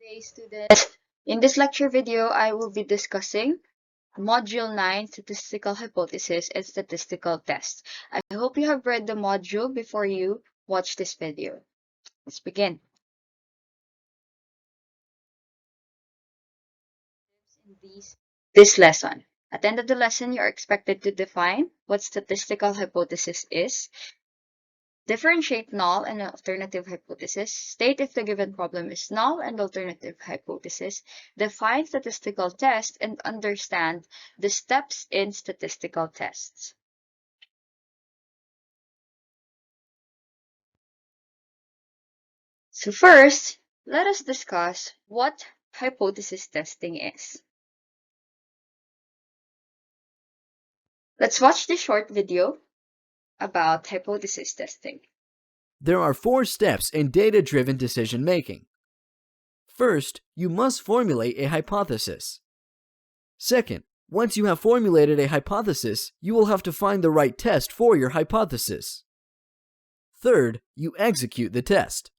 Hey students, in this lecture video, I will be discussing Module 9, Statistical Hypothesis and Statistical Tests. I hope you have read the module before you watch this video. Let's begin. In this lesson. At the end of the lesson, you are expected to define what statistical hypothesis is, differentiate null and alternative hypothesis, state if the given problem is null and alternative hypothesis, define statistical test, and understand the steps in statistical tests. So first, let us discuss what hypothesis testing is. Let's watch this short video about hypothesis testing. There are 4 steps in data-driven decision-making. First, you must formulate a hypothesis. Second, once you have formulated a hypothesis, you will have to find the right test for your hypothesis. Third, you execute the test.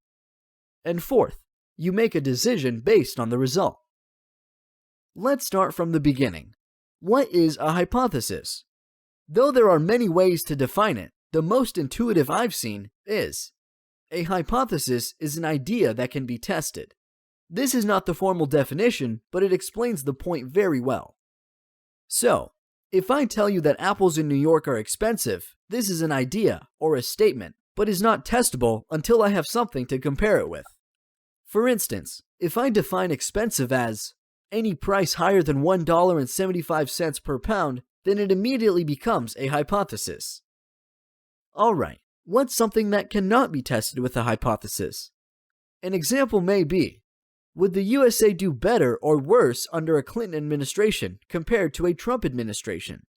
And fourth, you make a decision based on the result. Let's start from the beginning. What is a hypothesis? Though there are many ways to define it, the most intuitive I've seen is: a hypothesis is an idea that can be tested. This is not the formal definition, but it explains the point very well. So, if I tell you that apples in New York are expensive, this is an idea or a statement, but is not testable until I have something to compare it with. For instance, if I define expensive as any price higher than $1.75 per pound, then it immediately becomes a hypothesis. Alright, what's something that cannot be tested with a hypothesis? An example may be: would the USA do better or worse under a Clinton administration compared to a Trump administration?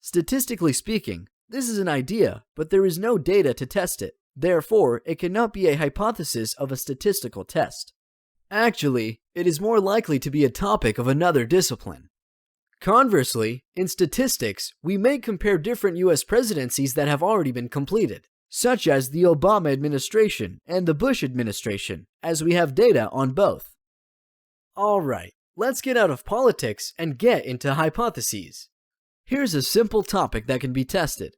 Statistically speaking, this is an idea, but there is no data to test it. Therefore, it cannot be a hypothesis of a statistical test. Actually, it is more likely to be a topic of another discipline. Conversely, in statistics, we may compare different US presidencies that have already been completed, such as the Obama administration and the Bush administration, as we have data on both. Alright, let's get out of politics and get into hypotheses. Here's a simple topic that can be tested.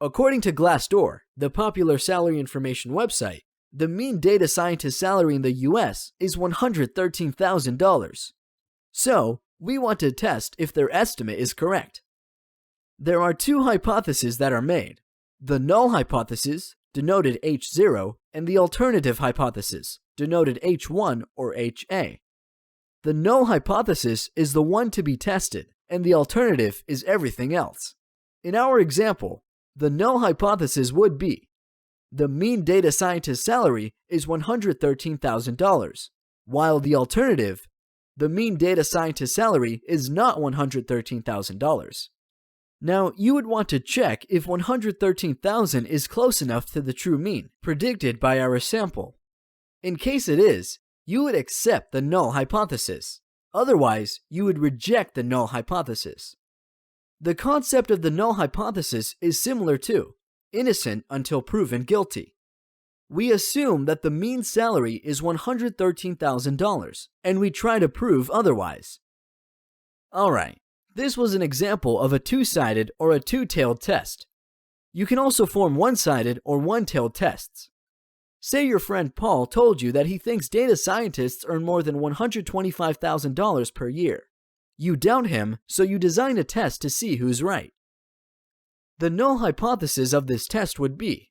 According to Glassdoor, the popular salary information website, the mean data scientist salary in the US is $113,000. So, we want to test if their estimate is correct. There are 2 hypotheses that are made: the null hypothesis, denoted H0, and the alternative hypothesis, denoted H1 or HA. The null hypothesis is the one to be tested, and the alternative is everything else. In our example, the null hypothesis would be: the mean data scientist salary is $113,000, while the alternative, the mean data scientist salary is not $113,000. Now, you would want to check if $113,000 is close enough to the true mean predicted by our sample. In case it is, you would accept the null hypothesis. Otherwise, you would reject the null hypothesis. The concept of the null hypothesis is similar to innocent until proven guilty. We assume that the mean salary is $113,000, and we try to prove otherwise. Alright, this was an example of a 2-sided or a 2-tailed test. You can also form 1-sided or 1-tailed tests. Say your friend Paul told you that he thinks data scientists earn more than $125,000 per year. You doubt him, so you design a test to see who's right. The null hypothesis of this test would be: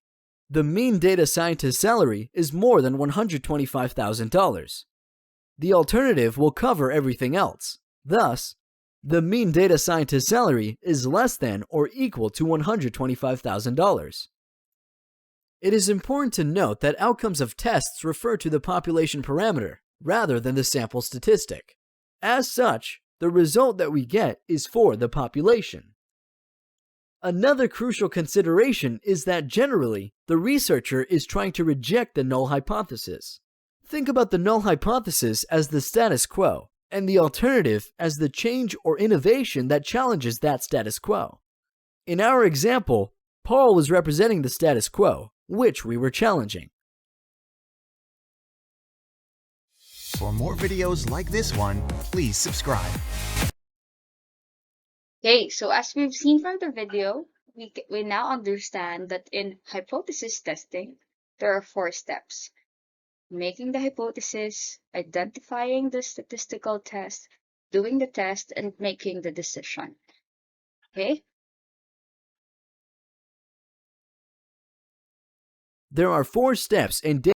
the mean data scientist salary is more than $125,000. The alternative will cover everything else. Thus, the mean data scientist salary is less than or equal to $125,000. It is important to note that outcomes of tests refer to the population parameter rather than the sample statistic. As such, the result that we get is for the population. Another crucial consideration is that generally, the researcher is trying to reject the null hypothesis. Think about the null hypothesis as the status quo, and the alternative as the change or innovation that challenges that status quo. In our example, Paul was representing the status quo, which we were challenging. For more videos like this one, please subscribe. Okay, so as we've seen from the video, we now understand that in hypothesis testing, there are 4 steps: making the hypothesis, identifying the statistical test, doing the test, and making the decision. Okay? There are 4 steps in data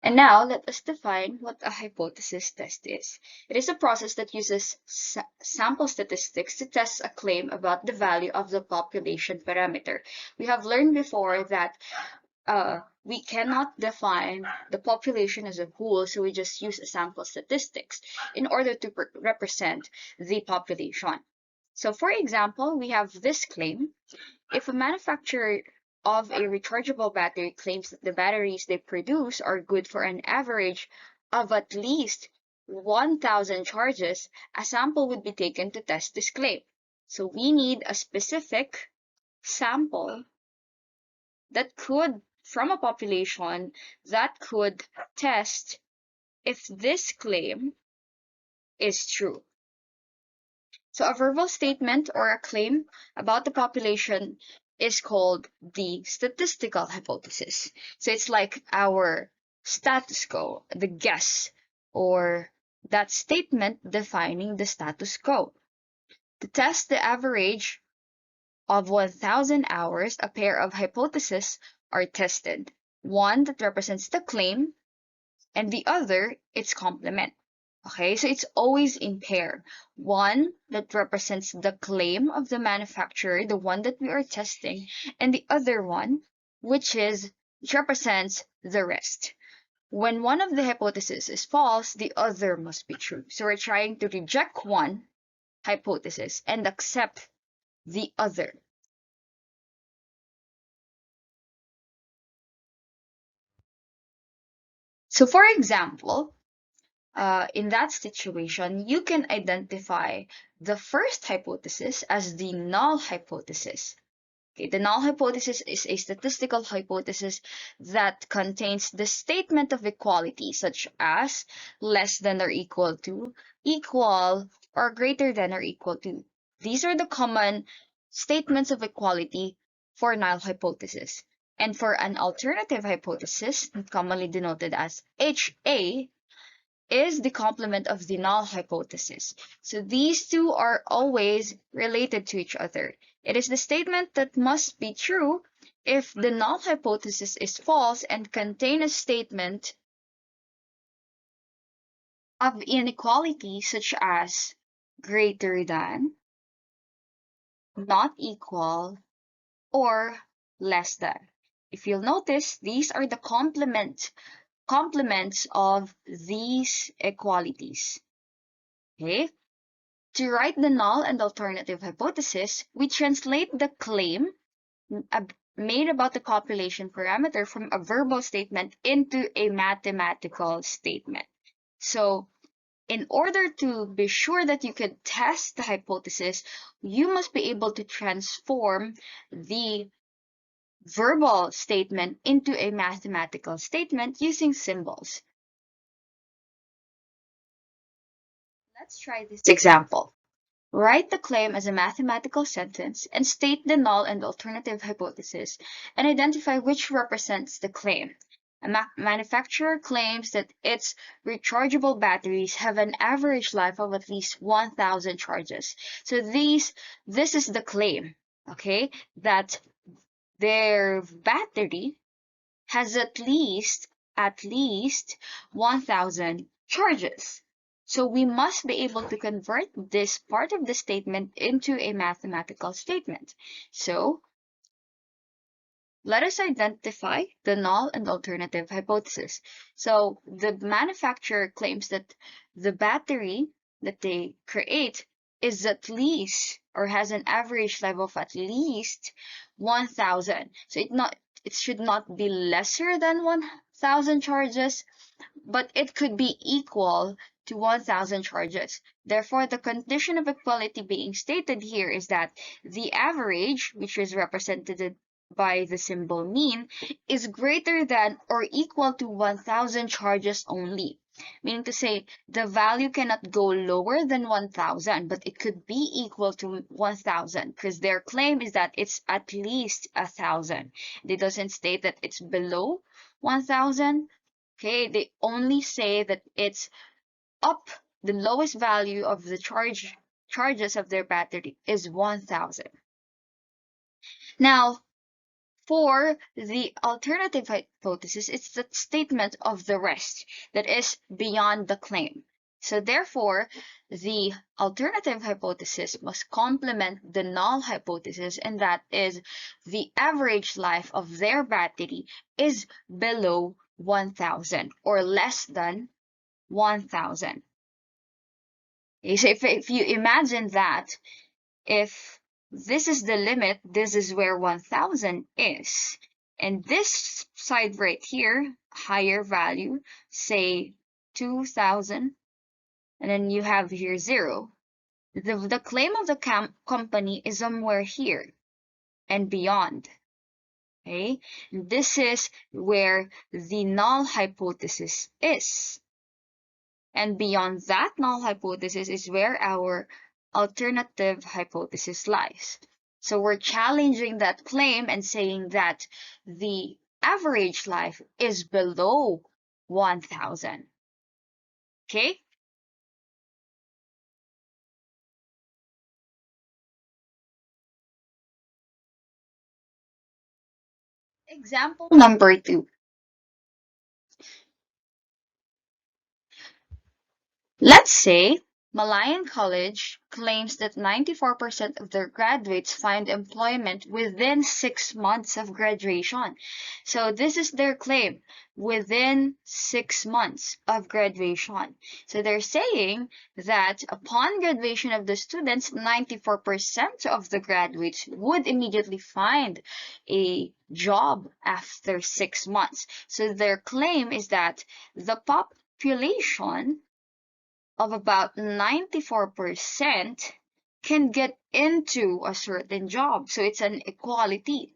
And now let us define what a hypothesis test is. It is a process that uses sample statistics to test a claim about the value of the population parameter. We have learned before that we cannot define the population as a whole, so we just use a sample statistics in order to represent the population. So for example, we have this claim. If a manufacturer of a rechargeable battery claims that the batteries they produce are good for an average of at least 1,000 charges, a sample would be taken to test this claim. So we need a specific sample that could, from a population, that could test if this claim is true. So a verbal statement or a claim about the population is called the statistical hypothesis. So it's like our status quo, the guess, or that statement defining the status quo. To test the average of 1,000 hours, a pair of hypotheses are tested. One that represents the claim, and the other its complement. Okay, so it's always in pair. One that represents the claim of the manufacturer, the one that we are testing, and the other one, which represents the rest. When one of the hypotheses is false, the other must be true. So we're trying to reject one hypothesis and accept the other. So for example, in that situation, you can identify the first hypothesis as the null hypothesis. Okay, the null hypothesis is a statistical hypothesis that contains the statement of equality, such as less than or equal to, equal, or greater than or equal to. These are the common statements of equality for null hypothesis. And for an alternative hypothesis, commonly denoted as HA, is the complement of the null hypothesis. So these two are always related to each other. It is the statement that must be true if the null hypothesis is false and contain a statement of inequality such as greater than, not equal, or less than. If you'll notice, these are the complements of these equalities. Okay? To write the null and alternative hypothesis, we translate the claim made about the population parameter from a verbal statement into a mathematical statement. So in order to be sure that you can test the hypothesis, you must be able to transform the verbal statement into a mathematical statement using symbols. Let's try this example. Write the claim as a mathematical sentence and state the null and alternative hypothesis and identify which represents the claim. A manufacturer claims that its rechargeable batteries have an average life of at least 1,000 charges. So this is the claim, okay, that their battery has at least 1,000 charges. So we must be able to convert this part of the statement into a mathematical statement. So let us identify the null and alternative hypothesis. So the manufacturer claims that the battery that they create is at least or has an average level of at least 1,000. So it should not be lesser than 1,000 charges, but it could be equal to 1,000 charges. Therefore, the condition of equality being stated here is that the average, which is represented by the symbol mean, is greater than or equal to 1,000 charges only. Meaning to say, the value cannot go lower than 1,000, but it could be equal to 1,000 because their claim is that it's at least 1,000. It doesn't state that it's below 1,000. Okay, they only say that it's up. The lowest value of the charges of their battery is 1,000. Now, For the alternative hypothesis, it's the statement of the rest that is beyond the claim. So therefore, the alternative hypothesis must complement the null hypothesis, and that is the average life of their battery is below 1,000 or less than 1,000. Okay, so if you imagine that, if this is the limit, this is where 1,000 is. And this side right here, higher value, say 2,000, and then you have here 0. The claim of the company is somewhere here and beyond. Okay, this is where the null hypothesis is. And beyond that null hypothesis is where our alternative hypothesis lies. So we're challenging that claim and saying that the average life is below 1,000. Okay? Example number 2. Let's say Malayan College claims that 94% of their graduates find employment within 6 months of graduation. So this is their claim, within 6 months of graduation. So they're saying that upon graduation of the students, 94% of the graduates would immediately find a job after 6 months. So their claim is that the population of about 94% can get into a certain job. So it's an equality.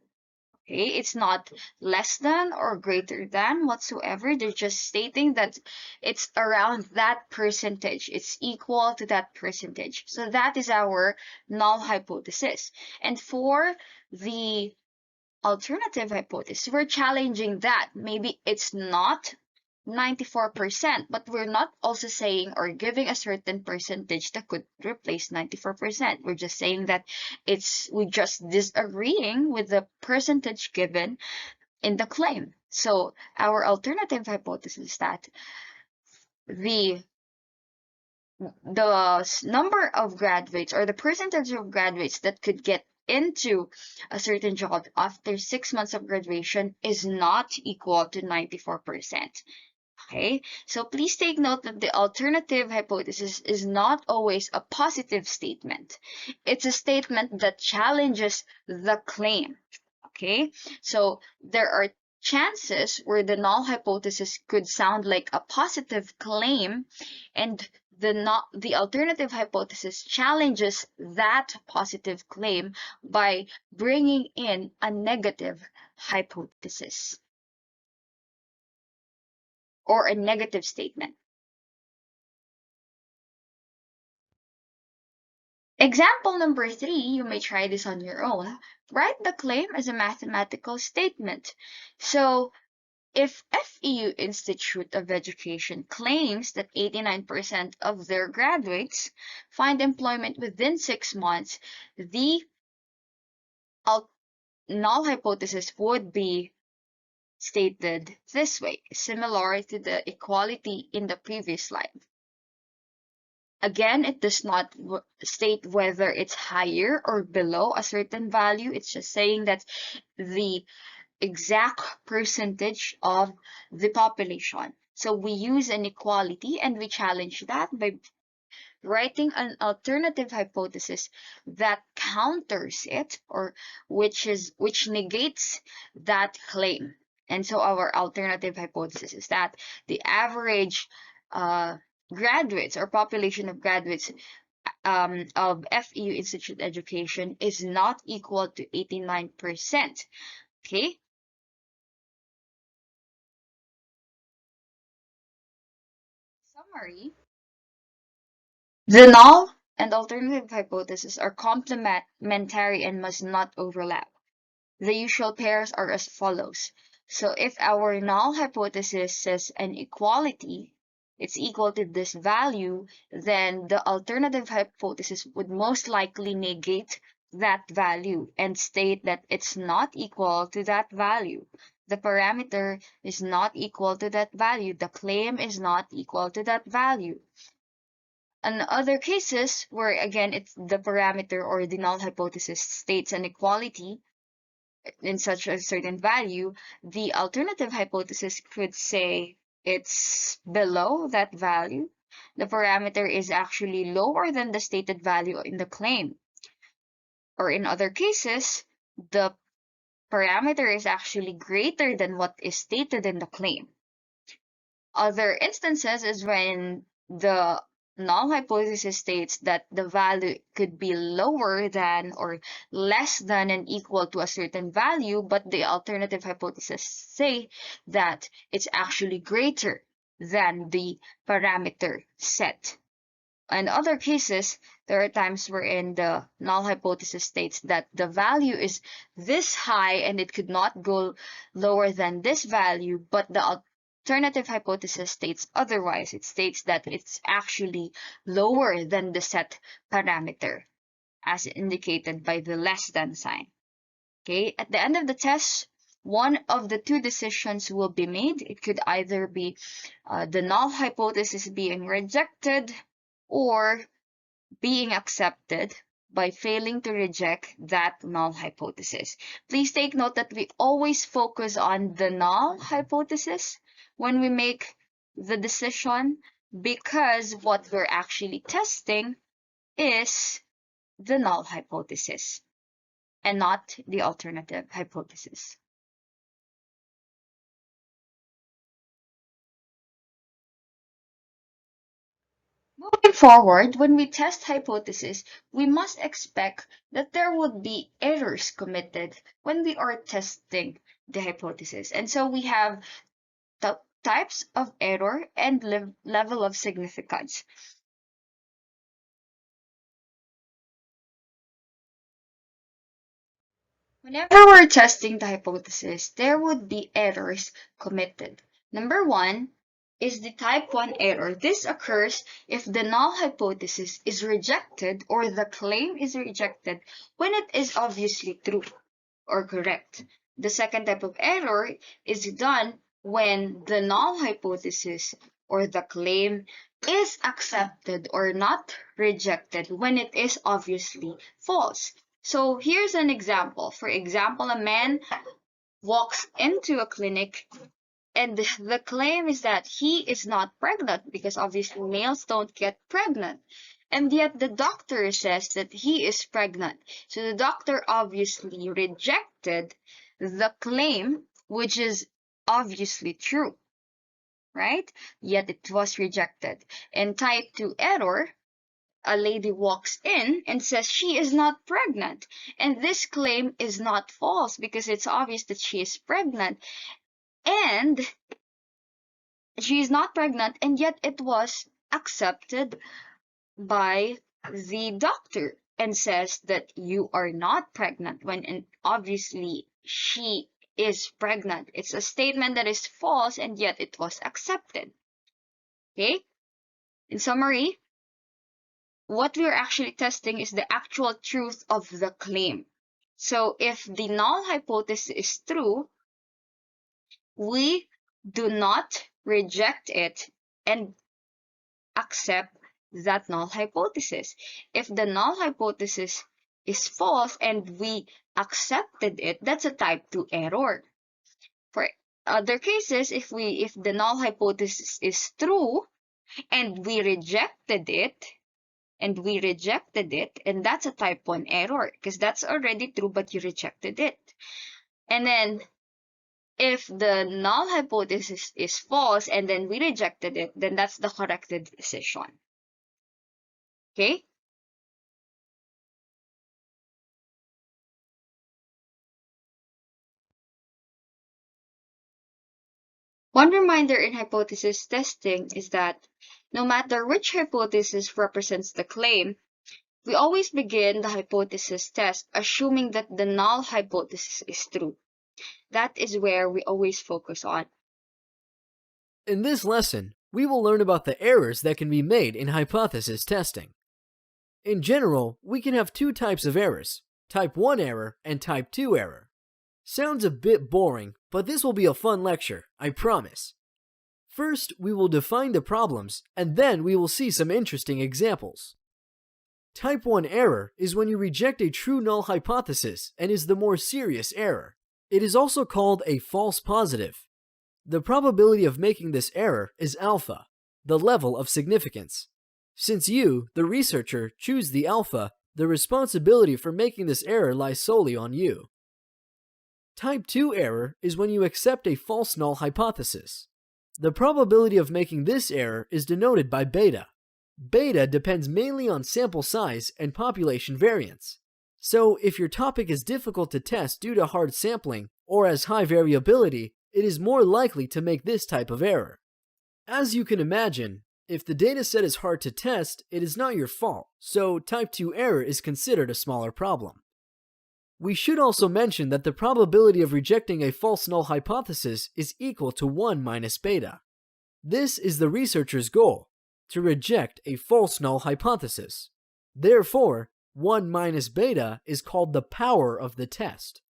Okay, it's not less than or greater than whatsoever. They're just stating that it's around that percentage. It's equal to that percentage. So that is our null hypothesis. And for the alternative hypothesis, we're challenging that. Maybe it's not 94%, but we're not also saying or giving a certain percentage that could replace 94%. We're just saying that we're just disagreeing with the percentage given in the claim. So our alternative hypothesis is that the number of graduates or the percentage of graduates that could get into a certain job after 6 months of graduation is not equal to 94%. Okay, so please take note that the alternative hypothesis is not always a positive statement. It's a statement that challenges the claim. Okay, so there are chances where the null hypothesis could sound like a positive claim, and the alternative hypothesis challenges that positive claim by bringing in a negative hypothesis or a negative statement. Example number 3, you may try this on your own. Write the claim as a mathematical statement. So if FEU Institute of Education claims that 89% of their graduates find employment within 6 months, the null hypothesis would be stated this way, similar to the equality in the previous slide. Again, it does not state whether it's higher or below a certain value. It's just saying that the exact percentage of the population. So we use an equality and we challenge that by writing an alternative hypothesis that counters it, or which negates that claim. And so our alternative hypothesis is that the average graduates or population of graduates of FEU Institute education is not equal to 89%. Okay? Summary. The null and alternative hypotheses are complementary and must not overlap. The usual pairs are as follows. So if our null hypothesis says an equality, it's equal to this value, then the alternative hypothesis would most likely negate that value and state that it's not equal to that value. The parameter is not equal to that value. The claim is not equal to that value. In other cases where again it's the parameter or the null hypothesis states an equality in such a certain value, the alternative hypothesis could say it's below that value. The parameter is actually lower than the stated value in the claim. Or in other cases, the parameter is actually greater than what is stated in the claim. Other instances is when the null hypothesis states that the value could be lower than or less than and equal to a certain value, but the alternative hypothesis say that it's actually greater than the parameter set. In other cases, there are times wherein the null hypothesis states that the value is this high and it could not go lower than this value, but the alternative hypothesis states otherwise. It states that it's actually lower than the set parameter, as indicated by the less than sign. Okay, at the end of the test, one of the two decisions will be made. It could either be the null hypothesis being rejected or being accepted by failing to reject that null hypothesis. Please take note that we always focus on the null hypothesis when we make the decision, because what we're actually testing is the null hypothesis and not the alternative hypothesis. Moving forward, when we test hypotheses, we must expect that there would be errors committed when we are testing the hypothesis. And so we have the types of error and level of significance. Whenever we're testing the hypothesis, there would be errors committed. Number one is the type 1 error. This occurs if the null hypothesis is rejected or the claim is rejected when it is obviously true or correct. The second type of error is done when the null hypothesis or the claim is accepted or not rejected when it is obviously false. So here's an example. For example, a man walks into a clinic and the claim is that he is not pregnant because obviously males don't get pregnant. And yet the doctor says that he is pregnant. So the doctor obviously rejected the claim, which is obviously true, right? Yet it was rejected. And type 2 error, a lady walks in and says she is not pregnant. And this claim is not false because it's obvious that she is pregnant. And she is not pregnant, and yet it was accepted by the doctor and says that you are not pregnant when obviously she is pregnant. It's a statement that is false and yet it was accepted. Okay? In summary, what we're actually testing is the actual truth of the claim. So if the null hypothesis is true, we do not reject it and accept that null hypothesis. If the null hypothesis is false and we accepted it, that's a type 2 error. For other cases, if the null hypothesis is true and we rejected it, and that's a type 1 error because that's already true but you rejected it. And then if the null hypothesis is false and then we rejected it, then that's the corrected decision. Okay? One reminder in hypothesis testing is that no matter which hypothesis represents the claim, we always begin the hypothesis test assuming that the null hypothesis is true. That is where we always focus on. In this lesson, we will learn about the errors that can be made in hypothesis testing. In general, we can have two types of errors. type 1 error, and type 2 error. Sounds a bit boring, but this will be a fun lecture, I promise. First, we will define the problems, and then we will see some interesting examples. Type 1 error is when you reject a true null hypothesis and is the more serious error. It is also called a false positive. The probability of making this error is alpha, the level of significance. Since you, the researcher, choose the alpha, the responsibility for making this error lies solely on you. Type 2 error is when you accept a false null hypothesis. The probability of making this error is denoted by beta. Beta depends mainly on sample size and population variance. So, if your topic is difficult to test due to hard sampling or has high variability, it is more likely to make this type of error. As you can imagine, if the dataset is hard to test, it is not your fault, so type 2 error is considered a smaller problem. We should also mention that the probability of rejecting a false null hypothesis is equal to 1 minus beta. This is the researcher's goal, to reject a false null hypothesis. Therefore, 1 minus beta is called the power of the test.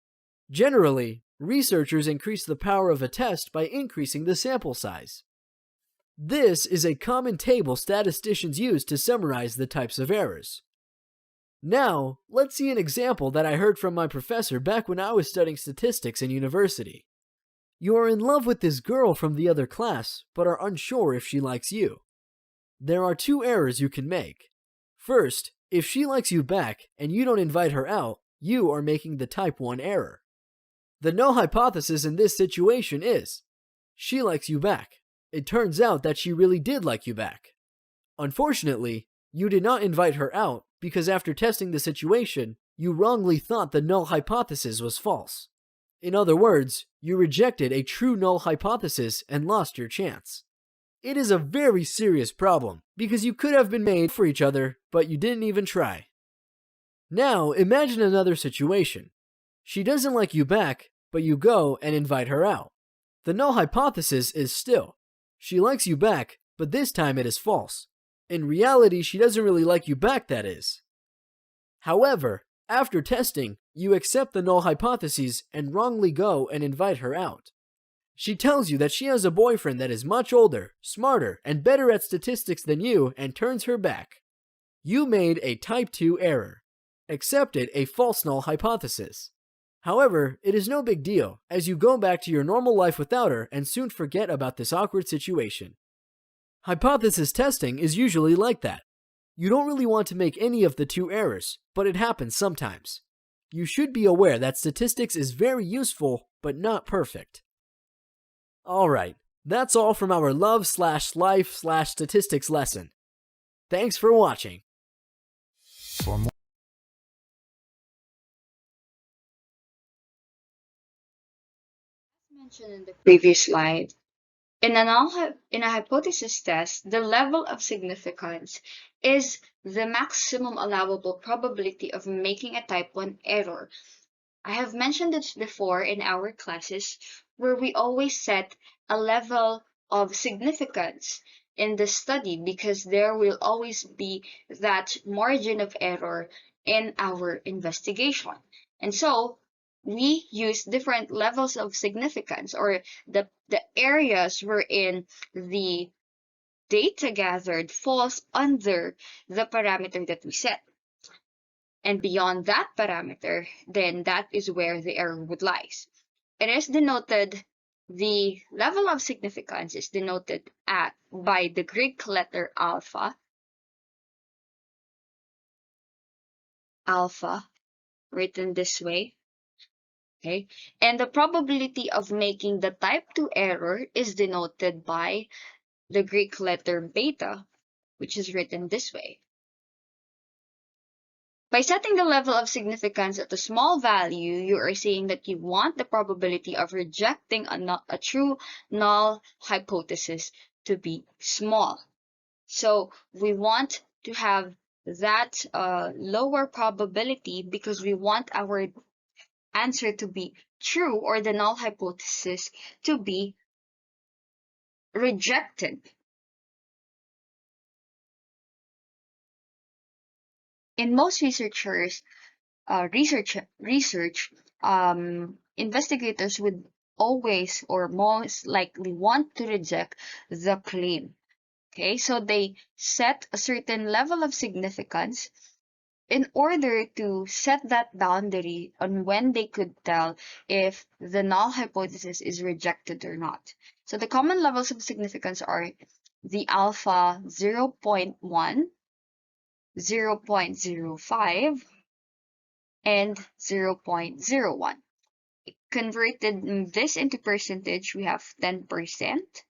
Generally, researchers increase the power of a test by increasing the sample size. This is a common table statisticians use to summarize the types of errors. Now, let's see an example that I heard from my professor back when I was studying statistics in university. You are in love with this girl from the other class, but are unsure if she likes you. There are two errors you can make. First, if she likes you back and you don't invite her out, you are making the type 1 error. The null hypothesis in this situation is, she likes you back. It turns out that she really did like you back. Unfortunately, you did not invite her out because after testing the situation, you wrongly thought the null hypothesis was false. In other words, you rejected a true null hypothesis and lost your chance. It is a very serious problem because you could have been made for each other, but you didn't even try. Now, imagine another situation. She doesn't like you back, but you go and invite her out. The null hypothesis is still, she likes you back, but this time it is false. In reality, she doesn't really like you back, that is. However, after testing, you accept the null hypothesis and wrongly go and invite her out. She tells you that she has a boyfriend that is much older, smarter, and better at statistics than you and turns her back. You made a type 2 error, accepted a false null hypothesis. However, it is no big deal, as you go back to your normal life without her and soon forget about this awkward situation. Hypothesis testing is usually like that. You don't really want to make any of the two errors, but it happens sometimes. You should be aware that statistics is very useful, but not perfect. Alright, that's all from our love/life/statistics lesson. Thanks for watching. For more Mentioned in the previous slide, in a hypothesis test, the level of significance is the maximum allowable probability of making a type 1 error. I have mentioned this before in our classes where we always set a level of significance in the study because there will always be that margin of error in our investigation. And so we use different levels of significance or the areas wherein the data gathered falls under the parameter that we set. And beyond that parameter, then that is where the error would lie. It is denoted, the level of significance is denoted by the Greek letter alpha, written this way. Okay, and the probability of making the type 2 error is denoted by the Greek letter beta, which is written this way. By setting the level of significance at a small value, you are saying that you want the probability of rejecting a true null hypothesis to be small. So we want to have that lower probability because we want our answer to be true or the null hypothesis to be rejected. In most researchers, research, investigators would always or most likely want to reject the claim. Okay, so they set a certain level of significance in order to set that boundary on when they could tell if the null hypothesis is rejected or not. So the common levels of significance are the alpha 0.1, 0.05, and 0.01. Converted this into percentage, we have 10%,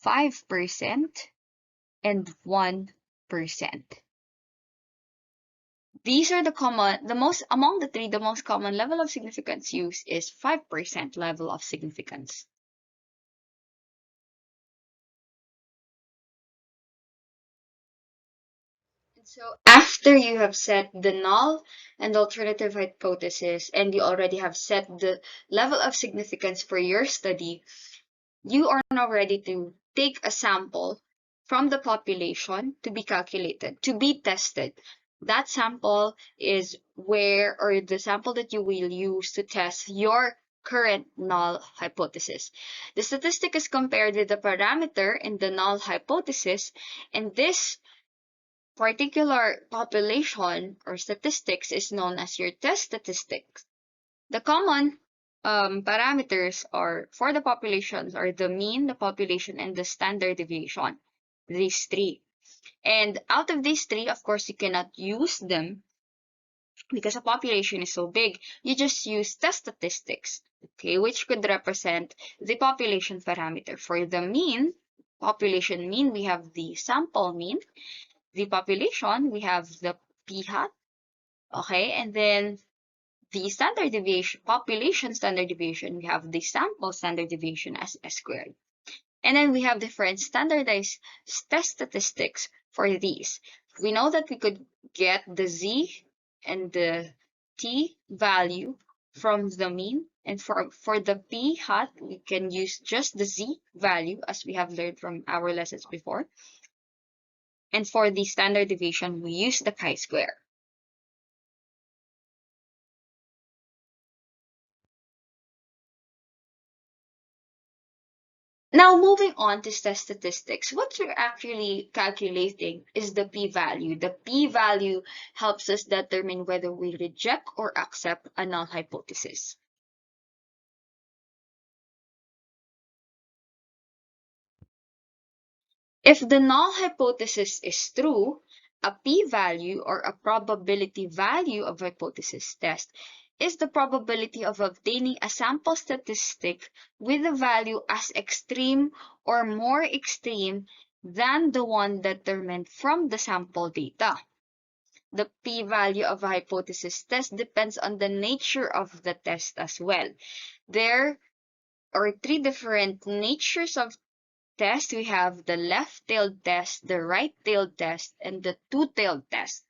5%, and 1%. These are among the three, the most common level of significance used is 5% level of significance. And so after you have set the null and alternative hypothesis, and you already have set the level of significance for your study, you are now ready to take a sample from the population to be calculated, to be tested. That sample is the sample that you will use to test your current null hypothesis. The statistic is compared with the parameter in the null hypothesis, and this particular population or statistics is known as your test statistics. The common parameters are for the populations are the mean, the population, and the standard deviation. These three. And out of these three, of course, you cannot use them because a population is so big. You just use test statistics, okay, which could represent the population parameter. For the mean, population mean, we have the sample mean. The population, we have the p hat, okay, and then the standard deviation, population standard deviation, we have the sample standard deviation as S squared. And then we have different standardized test statistics for these. We know that we could get the Z and the T value from the mean. And for the P hat, we can use just the Z value as we have learned from our lessons before. And for the standard deviation, we use the chi-square. Now, moving on to statistics, what you're actually calculating is the p-value. The p-value helps us determine whether we reject or accept a null hypothesis. If the null hypothesis is true, a p-value or a probability value of hypothesis test is the probability of obtaining a sample statistic with a value as extreme or more extreme than the one determined from the sample data. The p-value of a hypothesis test depends on the nature of the test as well. There are three different natures of test. We have the left-tailed test, the right-tailed test, and the two-tailed test.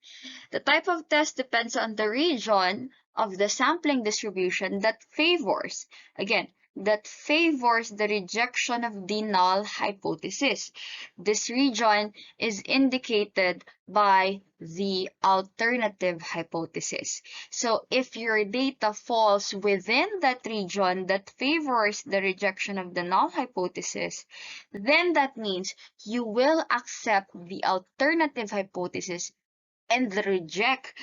The type of test depends on the region of the sampling distribution that favors the rejection of the null hypothesis. This region is indicated by the alternative hypothesis. So if your data falls within that region that favors the rejection of the null hypothesis, then that means you will accept the alternative hypothesis and reject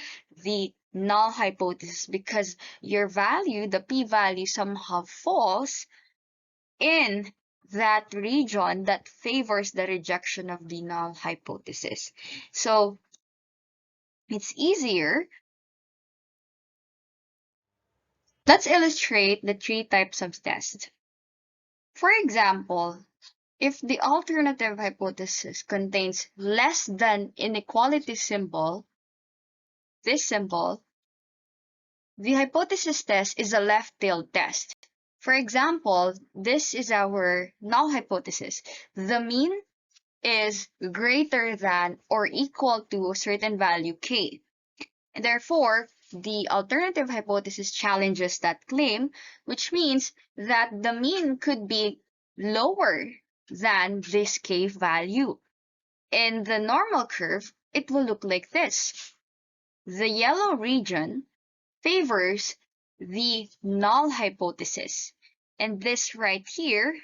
the null hypothesis because your value, the p-value, somehow falls in that region that favors the rejection of the null hypothesis. So it's easier. Let's illustrate the three types of tests. For example, if the alternative hypothesis contains less than inequality symbol, this symbol, the hypothesis test is a left-tailed test. For example, this is our null hypothesis. The mean is greater than or equal to a certain value k. And therefore, the alternative hypothesis challenges that claim, which means that the mean could be lower than this k value. In the normal curve, it will look like this. The yellow region favors the null hypothesis. And this right here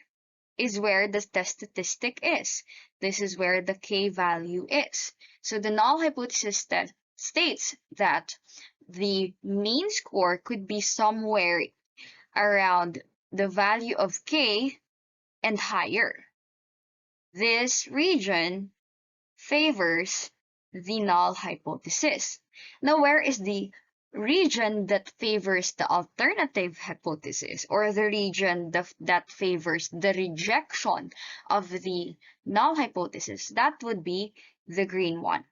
is where the test statistic is. This is where the K value is. So the null hypothesis states that the mean score could be somewhere around the value of K and higher. This region favors the null hypothesis. Now, where is the region that favors the alternative hypothesis, or the region that favors the rejection of the null hypothesis? That would be the green one.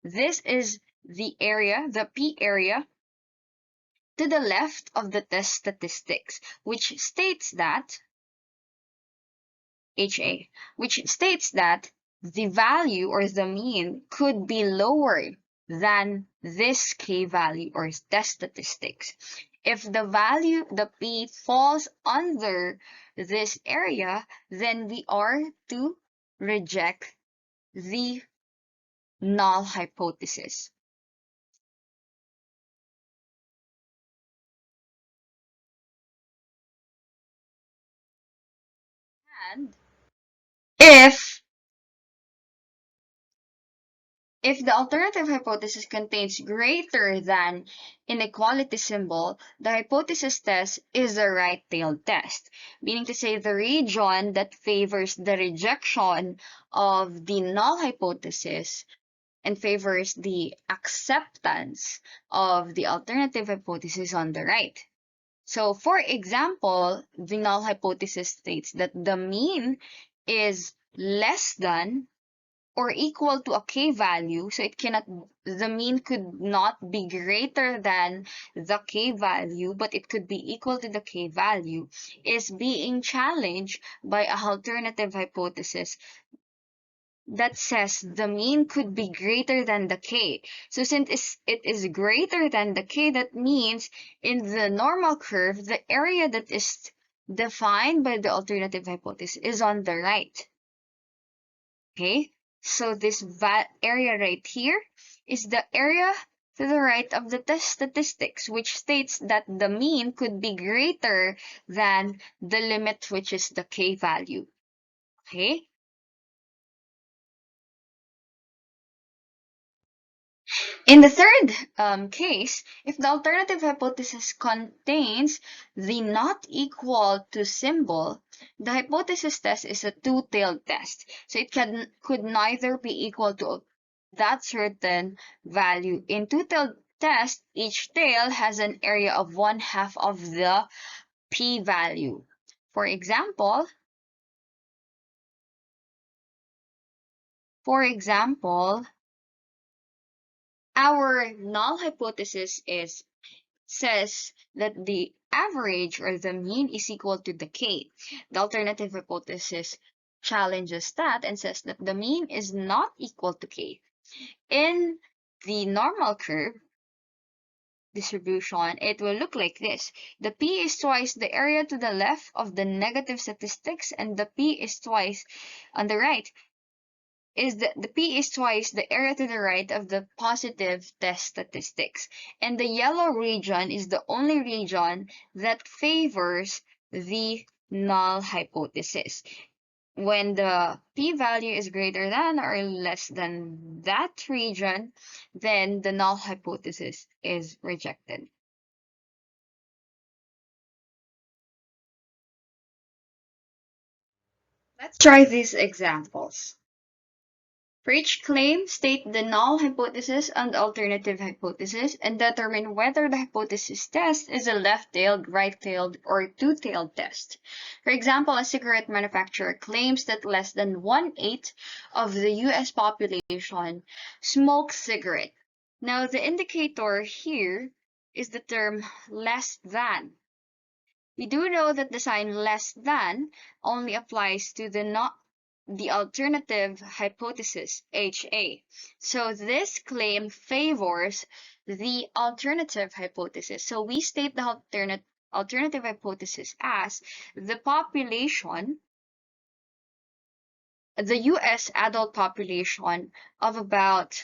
This is the area, the P area, to the left of the test statistics, which states that HA, which states that the value or the mean could be lower than this K value or test statistics. If the value, the P, falls under this area, then we are to reject the null hypothesis. And if the alternative hypothesis contains greater than inequality symbol, the hypothesis test is a right-tailed test, meaning to say the region that favors the rejection of the null hypothesis and favors the acceptance of the alternative hypothesis on the right. So, for example, the null hypothesis states that the mean is less than or equal to a K value, so the mean could not be greater than the K value, but it could be equal to the K value, is being challenged by an alternative hypothesis that says the mean could be greater than the K. So since it is greater than the K, that means in the normal curve, the area that is defined by the alternative hypothesis is on the right. Okay, so this area right here is the area to the right of the test statistics, which states that the mean could be greater than the limit, which is the K value. Okay. In the third case, if the alternative hypothesis contains the not equal to symbol, the hypothesis test is a two-tailed test. So it could neither be equal to that certain value. In two-tailed test, each tail has an area of 1/2 of the p-value. For example, our null hypothesis says that the average or the mean is equal to the K. The alternative hypothesis challenges that and says that the mean is not equal to K. In the normal curve distribution, it will look like this. The P is twice the area to the left of the negative statistics, and the P is twice on the right the P is twice the area to the right of the positive test statistics. And the yellow region is the only region that favors the null hypothesis. When the p-value is greater than or less than that region, then the null hypothesis is rejected. Let's try these examples. For each claim, state the null hypothesis and alternative hypothesis and determine whether the hypothesis test is a left-tailed, right-tailed, or two-tailed test. For example, a cigarette manufacturer claims that less than 1/8 of the US population smokes cigarette. Now, the indicator here is the term less than. We do know that the sign less than only applies to the alternative hypothesis, HA. So this claim favors the alternative hypothesis. So we state the alternative hypothesis as the population, the US adult population of about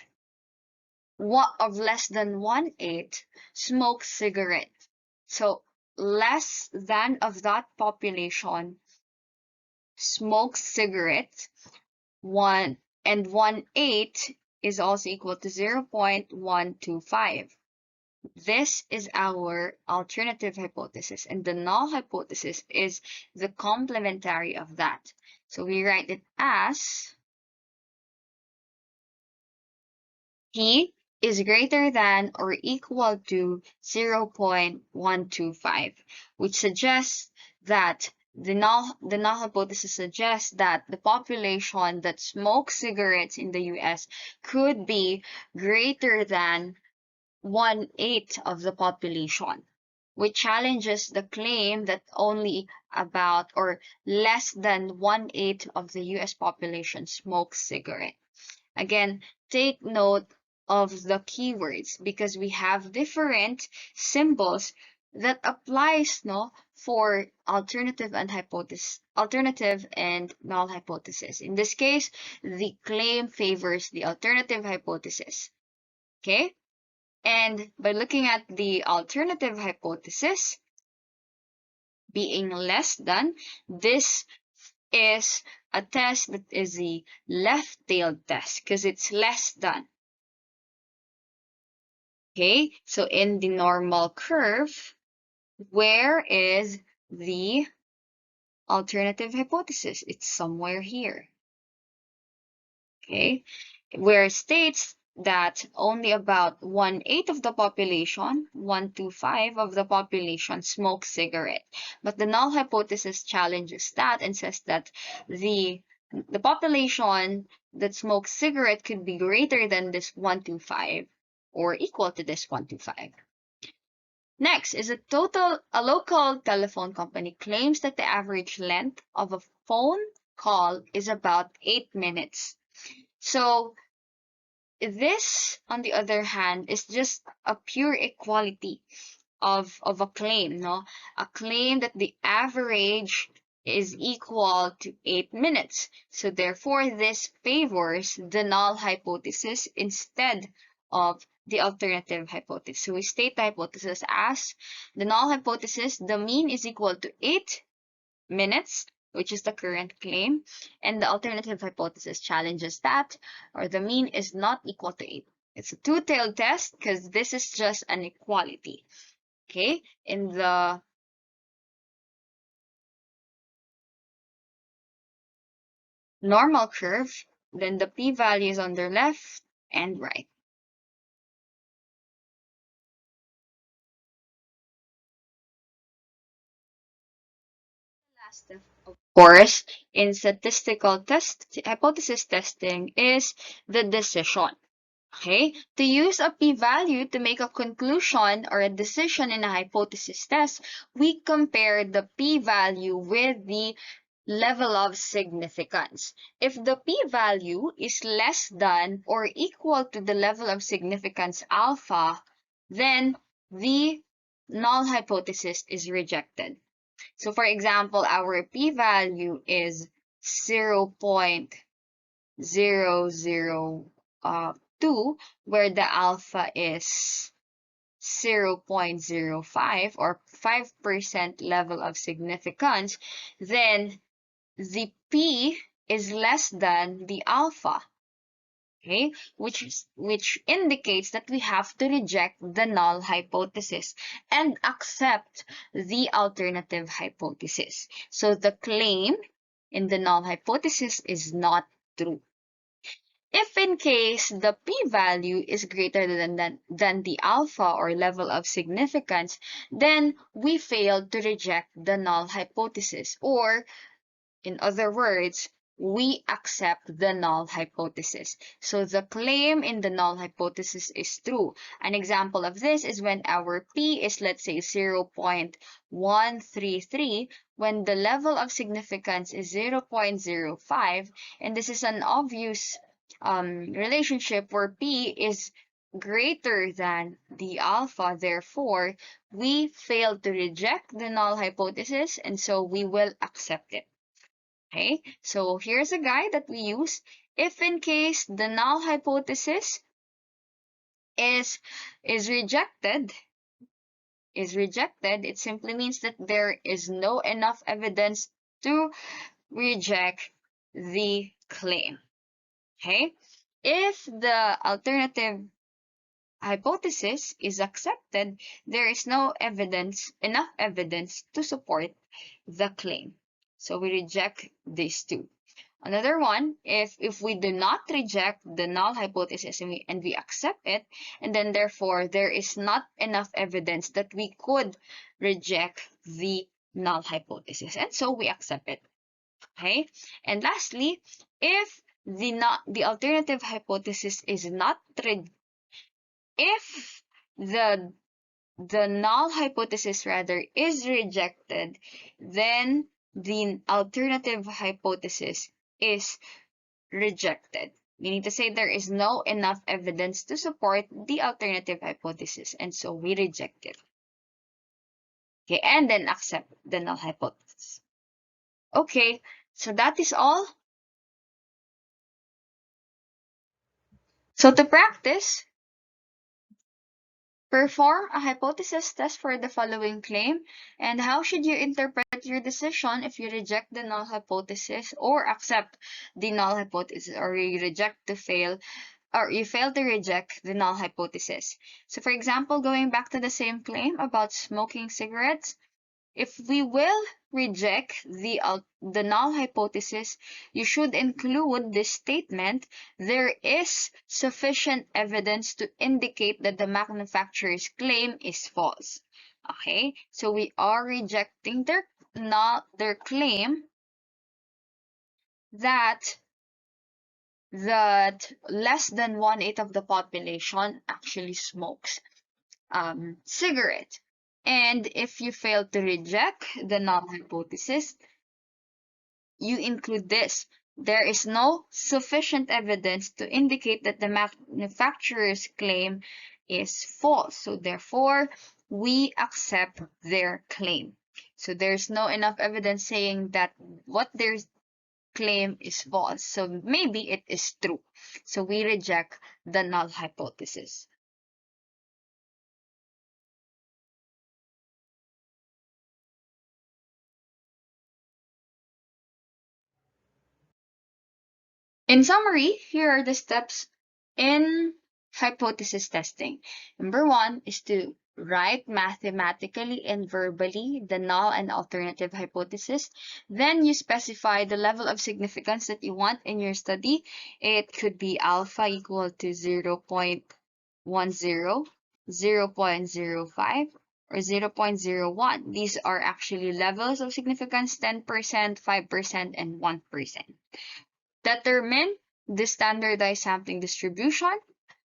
less than 1/8 smoke cigarette. So less than of that population smokes cigarettes. 1/8 is also equal to 0.125. This is our alternative hypothesis, and the null hypothesis is the complementary of that. So we write it as P is greater than or equal to 0.125, which suggests that the null hypothesis suggests that the population that smokes cigarettes in the US could be greater than 1/8 of the population, which challenges the claim that only about or less than 1/8 of the US population smokes cigarettes. Again, take note of the keywords because we have different symbols that applies for alternative and null hypothesis. In this case, the claim favors the alternative hypothesis. Okay? And by looking at the alternative hypothesis being less than, this is a test that is the left-tailed test because it's less than. Okay, so in the normal curve, where is the alternative hypothesis? It's somewhere here. Okay, where it states that only about 1/8 of the population, 1 to 5 of the population smokes cigarette. But the null hypothesis challenges that and says that the population that smokes cigarette could be greater than this 1 to 5 or equal to this 1 to 5. Next is a local telephone company claims that the average length of a phone call is about 8 minutes. So this, on the other hand, is just a pure equality of a claim, no? A claim that the average is equal to 8 minutes. So therefore, this favors the null hypothesis instead of the alternative hypothesis. So we state the hypothesis as the null hypothesis, the mean is equal to 8 minutes, which is the current claim, and the alternative hypothesis challenges that, or the mean is not equal to 8. It's a two-tailed test because this is just an equality. Okay, in the normal curve, then the p-value is on the left and right. Last step, of course, in statistical hypothesis testing is the decision. Okay, to use a p-value to make a conclusion or a decision in a hypothesis test, we compare the p-value with the level of significance. If the p-value is less than or equal to the level of significance alpha, then the null hypothesis is rejected. So for example, our p-value is 0.002, where the alpha is 0.05 or 5% level of significance, then the p is less than the alpha. Okay, which indicates that we have to reject the null hypothesis and accept the alternative hypothesis. So the claim in the null hypothesis is not true. If in case the p-value is greater than the alpha or level of significance, then we fail to reject the null hypothesis, or in other words, we accept the null hypothesis. So the claim in the null hypothesis is true. An example of this is when our p is, let's say, 0.133, when the level of significance is 0.05, and this is an obvious relationship where p is greater than the alpha. Therefore, we fail to reject the null hypothesis, and so we will accept it. Okay, so here's a guide that we use. If in case the null hypothesis is is rejected, it simply means that there is no enough evidence to reject the claim. Okay? If the alternative hypothesis is accepted, there is no evidence, enough evidence to support the claim. So we reject these two. Another one, if we do not reject the null hypothesis and we accept it, and then therefore there is not enough evidence that we could reject the null hypothesis, and so we accept it. Okay? And lastly, if the alternative hypothesis is not if the null hypothesis rather is rejected, then the alternative hypothesis is rejected, meaning to say there is no enough evidence to support the alternative hypothesis, and so we reject it. Okay, and then accept the null hypothesis. Okay, so that is all. So to practice, perform a hypothesis test for the following claim, and how should you interpret your decision if you reject the null hypothesis or accept the null hypothesis, or you reject to fail, or you fail to reject the null hypothesis. So for example, going back to the same claim about smoking cigarettes, if we will reject the null hypothesis, you should include this statement: there is sufficient evidence to indicate that the manufacturer's claim is false. Okay, so we are rejecting their claim that less than 1/8 of the population actually smokes cigarette. And if you fail to reject the null hypothesis, you include this: there is no sufficient evidence to indicate that the manufacturer's claim is false. So therefore, we accept their claim. So there's no enough evidence saying that what their claim is false. So maybe it is true. So we reject the null hypothesis. In summary, here are the steps in hypothesis testing. Number one is to write mathematically and verbally the null and alternative hypothesis. Then you specify the level of significance that you want in your study. It could be alpha equal to 0.10, 0.05, or 0.01. These are actually levels of significance: 10%, 5%, and 1%. Determine the standardized sampling distribution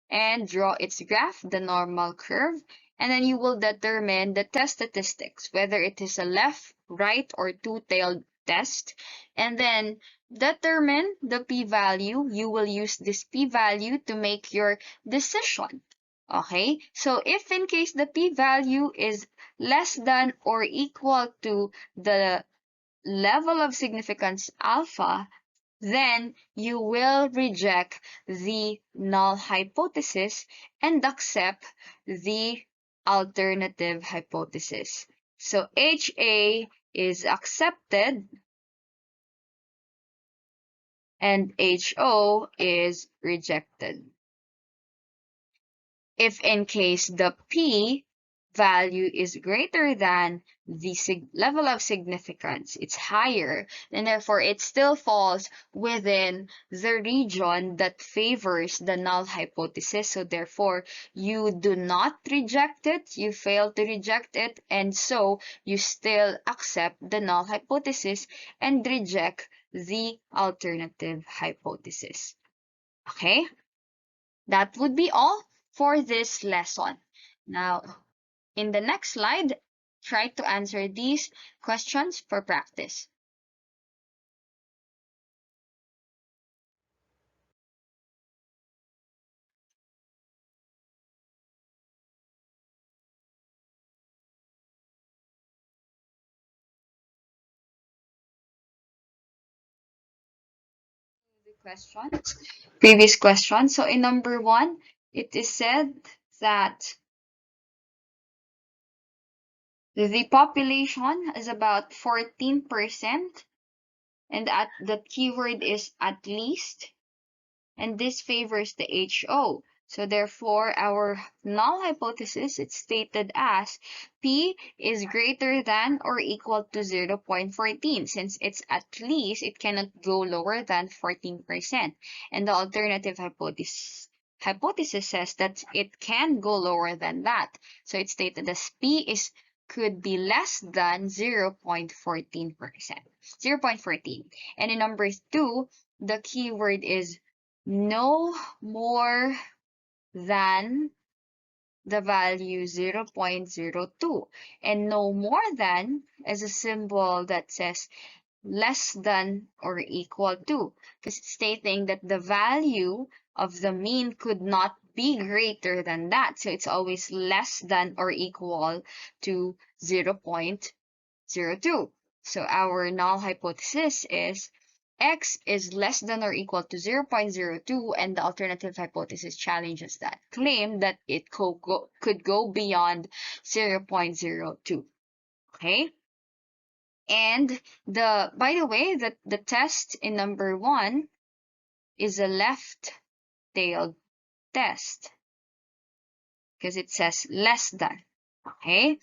and draw its graph, the normal curve. And then you will determine the test statistics, whether it is a left, right, or two-tailed test. And then determine the p-value. You will use this p-value to make your decision. Okay, so if in case the p-value is less than or equal to the level of significance alpha, then you will reject the null hypothesis and accept the alternative hypothesis. So HA is accepted and HO is rejected. If in case the P value is greater than the level of significance, it's higher, and therefore it still falls within the region that favors the null hypothesis. So therefore, you do not reject it, you fail to reject it, and so you still accept the null hypothesis and reject the alternative hypothesis. Okay? That would be all for this lesson. Now, in the next slide, try to answer these questions for practice. The questions, previous questions. So in number one, it is said that the population is about 14%, and the keyword is at least, and this favors the HO. So therefore, our null hypothesis is stated as P is greater than or equal to 0.14. Since it's at least, it cannot go lower than 14%. And the alternative hypothesis says that it can go lower than that. So it's stated as P could be less than 0.14%. 0.14. And in number 2, the keyword is no more than the value 0.02. And no more than is a symbol that says less than or equal to, because it's stating that the value of the mean could not be greater than that. So it's always less than or equal to 0.02. So our null hypothesis is X is less than or equal to 0.02, and the alternative hypothesis challenges that claim that it could go beyond 0.02. Okay? And by the way, the test in number 1 is a left-tailed test because it says less than. Okay?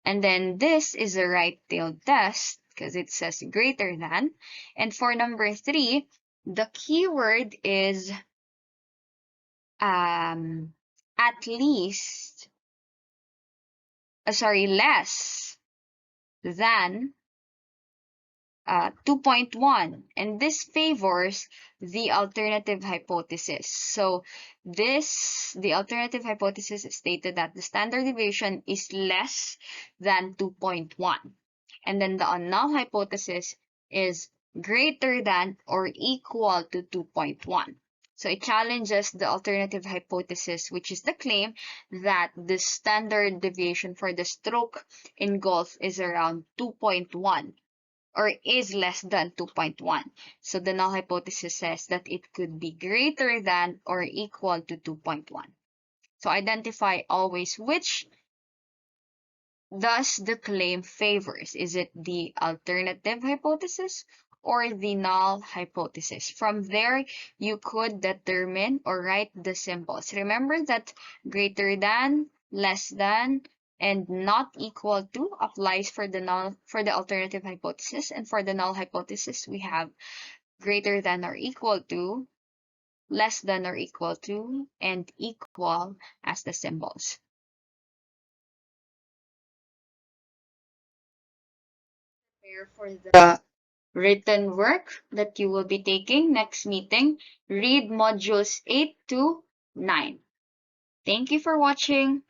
And then this is a right-tailed test because it says greater than. And for number 3, the keyword is at least, less than 2.1, and this favors the alternative hypothesis. So the alternative hypothesis stated that the standard deviation is less than 2.1, and then the null hypothesis is greater than or equal to 2.1. So it challenges the alternative hypothesis, which is the claim that the standard deviation for the stroke in golf is around 2.1 or is less than 2.1. So the null hypothesis says that it could be greater than or equal to 2.1. So identify always which does the claim favors. Is it the alternative hypothesis or the null hypothesis? From there, you could determine or write the symbols. Remember that greater than, less than, and not equal to applies for the alternative hypothesis, and for the null hypothesis we have greater than or equal to, less than or equal to, and equal as the symbols. Prepare for the written work that you will be taking next meeting. Read modules 8 to 9. Thank you for watching.